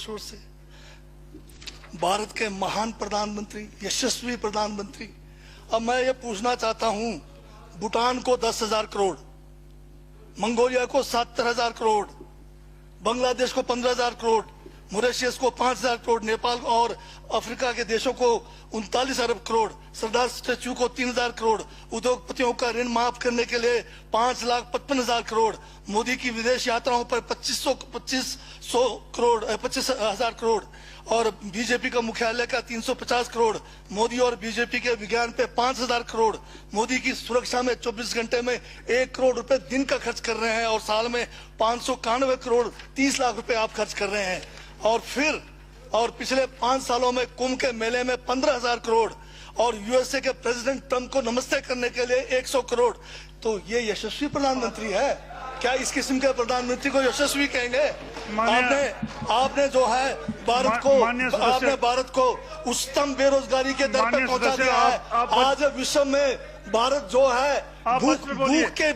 शोर से। भारत के महान प्रधानमंत्री, यशस्वी प्रधानमंत्री। अब मैं ये पूछना चाहता हूं, भूटान को 10,000 करोड़, मंगोलिया को 70,000 करोड़, बांग्लादेश को 15,000 करोड़, मॉरिशस को 5,000 करोड़, नेपाल और अफ्रीका के देशों को 39 अरब करोड़, सरदार स्टैच्यू को 3,000 करोड़, उद्योगपतियों का ऋण माफ करने के लिए 5,55,000 करोड़, मोदी की विदेश यात्राओं पर 25,000 करोड़ और बीजेपी का मुख्यालय का 350 करोड़, मोदी और बीजेपी के विज्ञान पे 5,000 करोड़, मोदी की सुरक्षा में 24 घंटे में 1 करोड़ रुपए दिन का खर्च कर रहे हैं और साल में 591 करोड़ 30 लाख रुपए आप खर्च कर रहे हैं। और पिछले 5 सालों में कुंभ के मेले में 15,000 करोड़ और यूएसए के प्रेसिडेंट ट्रंप को नमस्ते करने के लिए 100 करोड़। तो ये यशस्वी प्रधानमंत्री है क्या? इस किस्म के प्रधानमंत्री को यशस्वी कहेंगे? आपने जो है भारत को उच्चतम बेरोजगारी के दर पर पहुंचा दिया है। आज विश्व में भारत जो है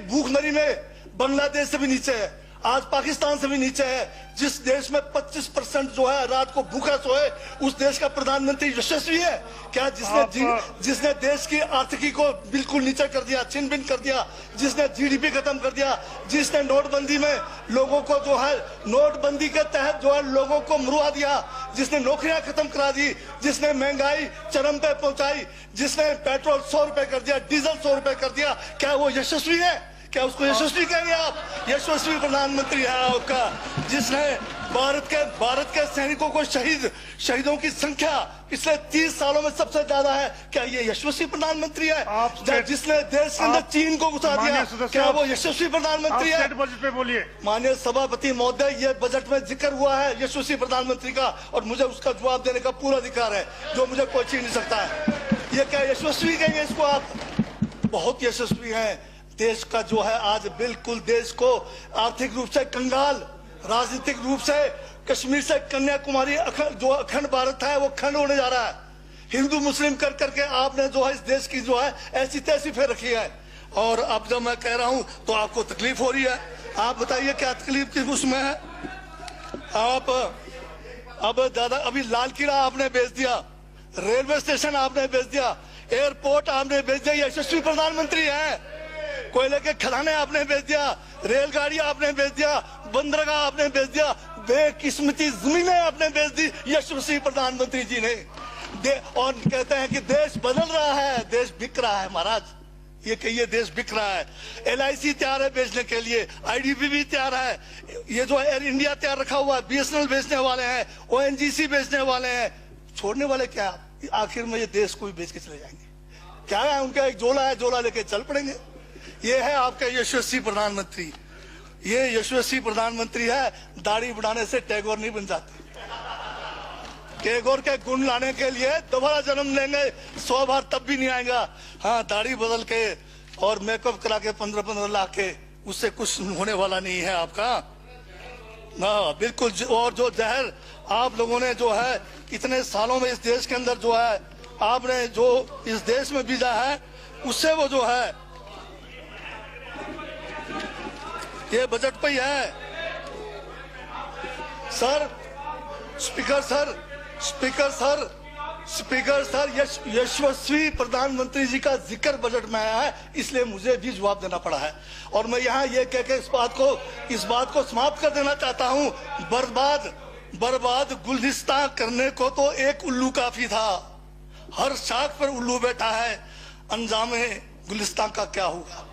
भूखमरी में बांग्लादेश से भी नीचे है, आज पाकिस्तान से भी नीचे है। जिस देश में 25% जो है रात को भूखा सोए, उस देश का प्रधानमंत्री यशस्वी है क्या? जिसने देश की आर्थिकी को बिल्कुल नीचे कर दिया, छिन भिन कर दिया, जिसने जीडीपी खत्म कर दिया, जिसने नोटबंदी में लोगों को जो है नोटबंदी के तहत जो है लोगों को मरवा दिया, जिसने नौकरियां खत्म करा दी, जिसने महंगाई चरम पे पहुंचाई, जिसने पेट्रोल 100 रुपए कर दिया, डीजल 100 रुपए कर दिया, क्या वो यशस्वी है? क्या उसको यशस्वी कहेंगे आप? यशस्वी प्रधानमंत्री है आपका, जिसने भारत के सैनिकों को शहीदों की संख्या पिछले 30 सालों में सबसे ज्यादा है। क्या ये यशस्वी प्रधानमंत्री है? जिसने देश के अंदर चीन को घुसा दिया, क्या वो यशस्वी प्रधानमंत्री है? बजट पे बोलिए। माननीय सभापति महोदय, ये बजट में जिक्र हुआ है यशस्वी प्रधानमंत्री का और मुझे उसका जवाब देने का पूरा अधिकार है, जो मुझे कोई छीन नहीं सकता है। ये क्या यशस्वी कहेंगे इसको आप? बहुत यशस्वी है। देश का जो है आज बिल्कुल देश को आर्थिक रूप से कंगाल, राजनीतिक रूप से कश्मीर से कन्याकुमारी जो अखंड भारत है वो खंड होने जा रहा है। हिंदू मुस्लिम कर करके आपने जो है इस देश की जो है ऐसी तैसी फेर रखी है। और अब जब मैं कह रहा हूं तो आपको तकलीफ हो रही है। आप बताइए क्या तकलीफ किस उसमें है? आप अब दादा अभी लाल किला आपने बेच दिया, रेलवे स्टेशन आपने बेच दिया, एयरपोर्ट आपने बेच दिया। यशस्वी प्रधानमंत्री है। कोयले के खदाने आपने बेच दिया, रेलगाड़ी आपने बेच दिया, बंदरगाह आपने बेच दिया, बेकिस्मती जमीनें आपने बेच दी यशस्वी प्रधानमंत्री जी ने। और कहते हैं कि देश बदल रहा है, देश बिक रहा है। महाराज ये कहिए देश बिक रहा है। LIC तैयार है बेचने के लिए, IDB भी तैयार है, ये जो एयर इंडिया तैयार रखा हुआ है, BSNL बेचने वाले हैं, ONGC बेचने वाले हैं। छोड़ने वाले क्या? आखिर में ये देश को भी बेच के चले जाएंगे। क्या है उनका? एक झोला है, झोला लेके चल पड़ेंगे। ये है आपका यशस्वी प्रधानमंत्री। ये यशस्वी प्रधानमंत्री है। दाढ़ी बढ़ाने से टैगोर नहीं बन जाते। टैगोर के गुण लाने के लिए दोबारा जन्म लेंगे 100 बार, तब भी नहीं आएगा। हाँ, दाढ़ी बदल के और मेकअप करा के 15-15 लाख के, उससे कुछ होने वाला नहीं है आपका। हाँ बिल्कुल। और जो जहर आप लोगों ने जो है इतने सालों में इस देश के अंदर जो है आपने जो इस देश में बीजा है, उससे वो जो है ये बजट पे ही है। स्पीकर सर, यशस्वी प्रधानमंत्री जी का जिक्र बजट में आया है, इसलिए मुझे भी जवाब देना पड़ा है। और मैं यहाँ ये कह के इस बात को समाप्त कर देना चाहता हूँ। बर्बाद गुलदस्ता करने को तो एक उल्लू काफी था, हर शाख पर उल्लू बैठा है, अंजामे गुलिस्तान का क्या होगा?